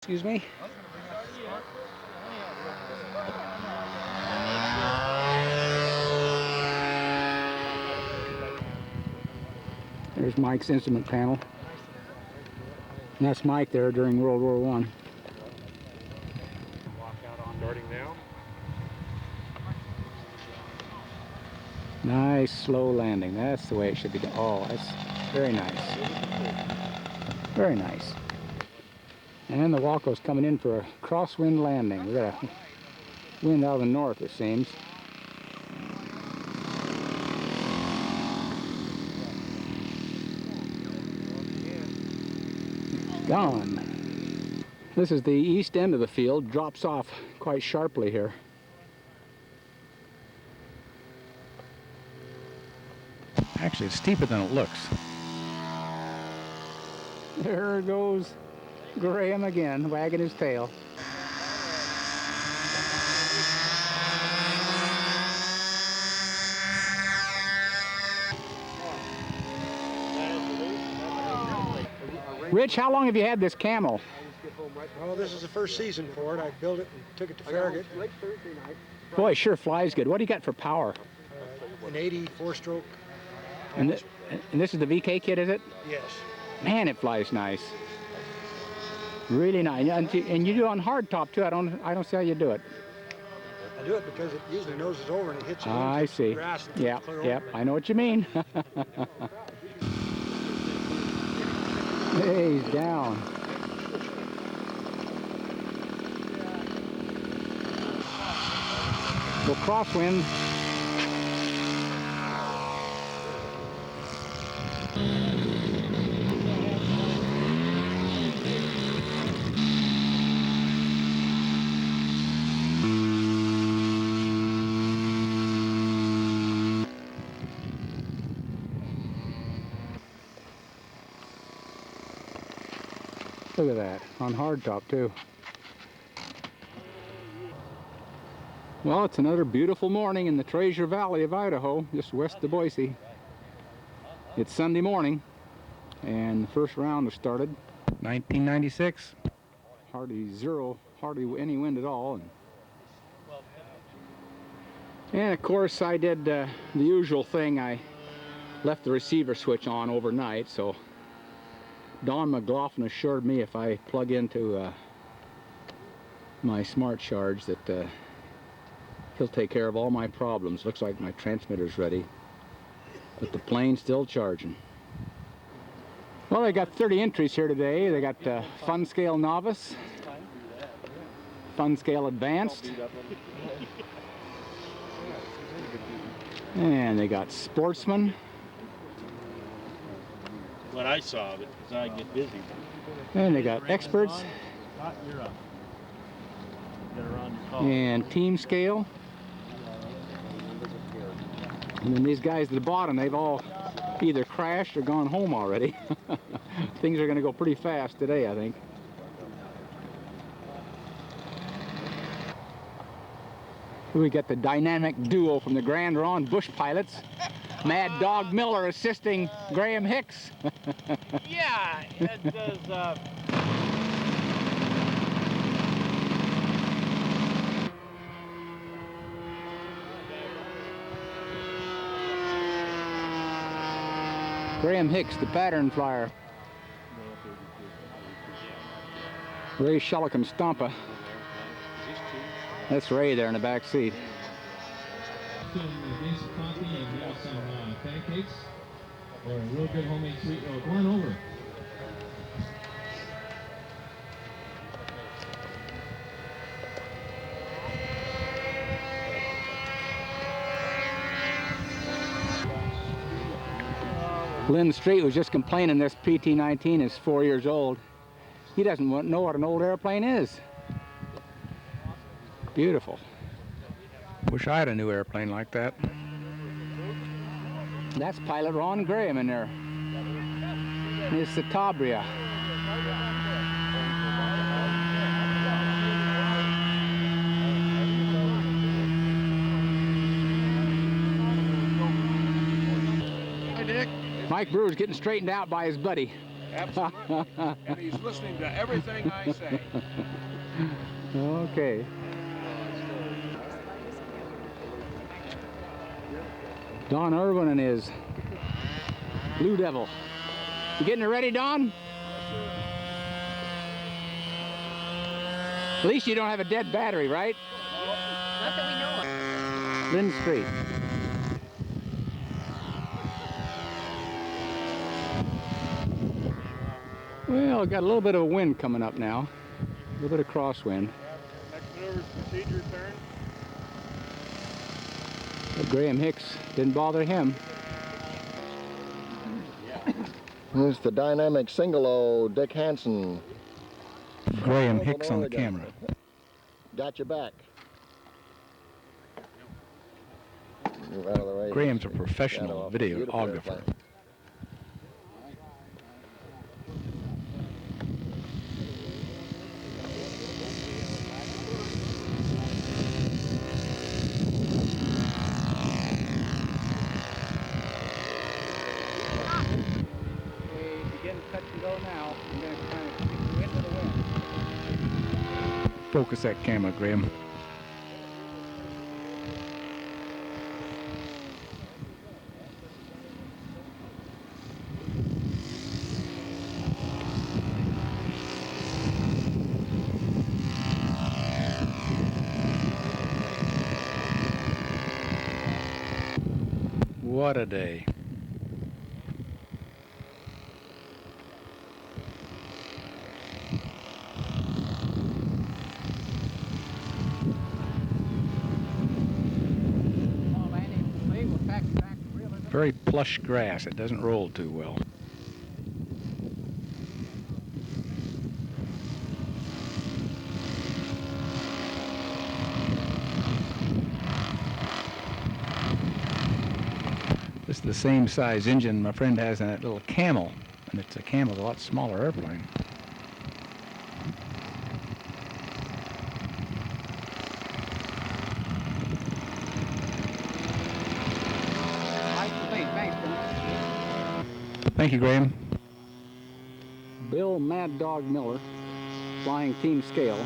Excuse me. There's Mike's instrument panel. And that's Mike there during World War I. Walk out on starting now. Nice slow landing. That's the way it should be done. Oh, that's very nice. Very nice. And the Waco's coming in for a crosswind landing. We got a wind out of the north, it seems. It's gone. This is the east end of the field. Drops off quite sharply here. Actually, it's steeper than it looks. There goes Graham again, wagging his tail. Rich, how long have you had this camel? Well, this is the first season for it. I built it and took it to Farragut. Boy, it sure flies good. What do you got for power? An 84-stroke. And this is the VK kit, is it? Yes. Man, it flies nice. Really nice. And you do it on hardtop too. I don't see how you do it. I do it because it usually noses over and it hits I see. grass. Yep. I know what you mean. Hey, he's down. Well, crosswind. Look at that, on hardtop too. Well, it's another beautiful morning in the Treasure Valley of Idaho, just west of Boise. It's Sunday morning, and the first round has started. 1996. Hardly any wind at all. And of course, I did the usual thing. I left the receiver switch on overnight, so Don McLaughlin assured me if I plug into my smart charge that he'll take care of all my problems. Looks like my transmitter's ready, but the plane's still charging. Well, they got 30 entries here today. They got Fun Scale Novice, Fun Scale Advanced, and they got Sportsman. What I saw of it, because I get busy. And they got Experts and Team Scale. And then these guys at the bottom, they've all either crashed or gone home already. Things are going to go pretty fast today, I think. We got the dynamic duo from the Grand Ron Bush Pilots. Mad Dog Miller assisting Graham Hicks. Yeah, it does. Graham Hicks, the pattern flyer. Ray Shellicum Stompa. That's Ray there in the back seat. Some basic coffee and we have some pancakes or a real good homemade sweet roll. Come on over. Lynn Street was just complaining this PT-19 is 4 years old. He doesn't know what an old airplane is. Beautiful. Wish I had a new airplane like that. That's pilot Ron Graham in there. His Citabria. Hi, Dick. Mike Brewer's getting straightened out by his buddy. Absolutely. And he's listening to everything I say. Okay. Don Irwin and his Blue Devil. You getting it ready, Don? At least you don't have a dead battery, right? Not that we know of. Lynn Street. Well, got a little bit of a wind coming up now. A little bit of crosswind. Next maneuver's procedure turn. But Graham Hicks didn't bother him. Here's the dynamic single-o, Dick Hansen. Graham Hicks on the camera. Got your back. Move out of the way. Graham's a professional Beautiful videographer. airplane. Focus that camera, Graham. What a day. Very plush grass. It doesn't roll too well. This is the same size engine my friend has in that little Camel, and it's a Camel, a lot smaller airplane. Thank you, Graham. Bill Mad Dog Miller, flying team scale.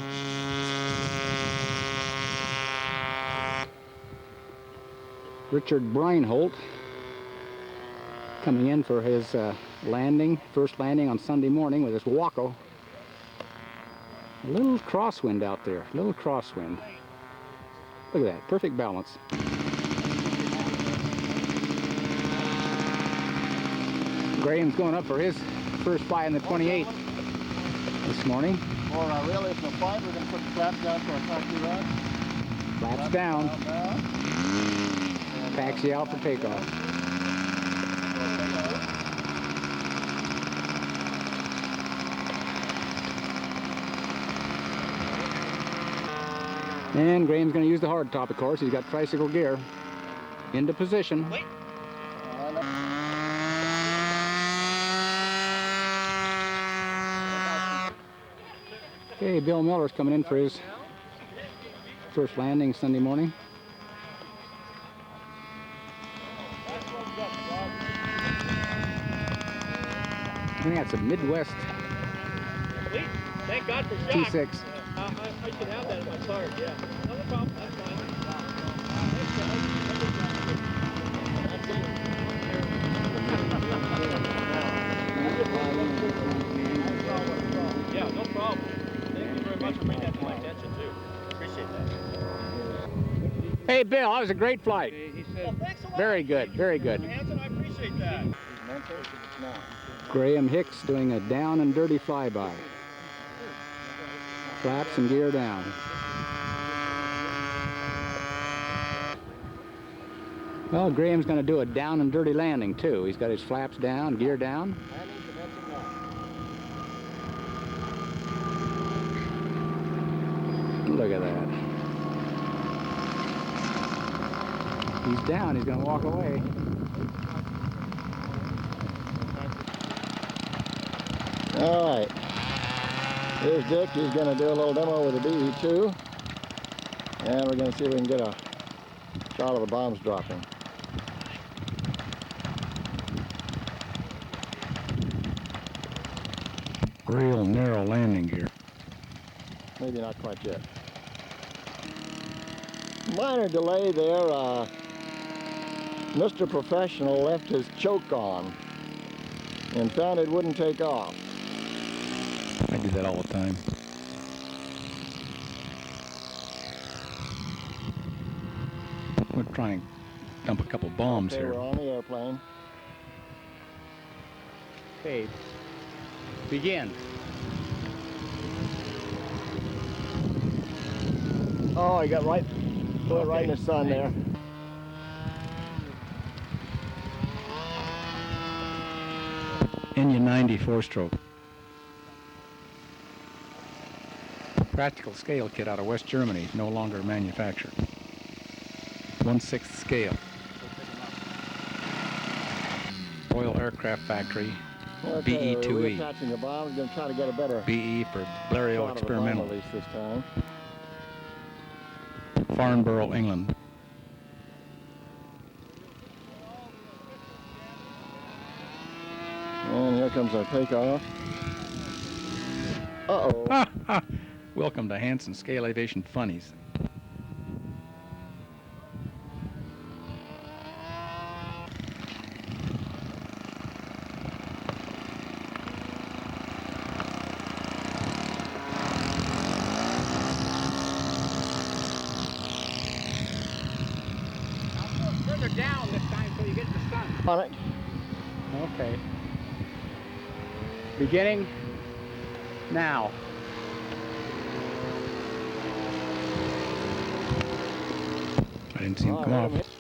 Richard Breinholt coming in for his first landing on Sunday morning with his Waco. A little crosswind out there, a little crosswind. Look at that, perfect balance. Graham's going up for his first fly in the 28 this morning. For our really from the flight, we're going to put the flaps down for our taxi rod. Flaps down. Taxi out for takeoff. And Graham's going to use the hard top, of course. He's got tricycle gear. Into position. Wait. Okay, Bill Miller's coming in for his first landing Sunday morning. I think that's a Midwest Thank God for shock. T6. I should have that in my card, yeah. No problem, that's fine. Yeah, no problem. Thank you very much for bringing that to my attention, too. Appreciate that. Hey, Bill, that was a great flight. Well, thanks a lot. Very good, very good. Hanson, I appreciate that. Graham Hicks doing a down and dirty flyby. Flaps and gear down. Well, Graham's going to do a down and dirty landing too. He's got his flaps down, gear down. Look at that. He's down, he's going to walk away. All right. Here's Dick. He's going to do a little demo with the DE2. And we're going to see if we can get a shot of the bombs dropping. Real narrow landing gear. Maybe not quite yet. Minor delay there. Mr. Professional left his choke on and found it wouldn't take off. I do that all the time. We're trying to dump a couple bombs Okay, here. we're on the airplane. Okay, begin. Oh, I got right, put it right in the sun there. Indian 90 four-stroke. Practical scale kit out of West Germany, no longer manufactured. 1/6 scale. Royal Aircraft Factory, Okay, BE-2E. we're attaching the bomb. We're going to try to get a better BE for Blériot shot of the bomb Experimental. at least this time. Farnborough, England. And here comes our takeoff. Uh-oh. Welcome to Hanson Scale Aviation Funnies. Further down this time so you get the sun. On it. Okay. Beginning now. I didn't see him Oh, come I off. let him hit.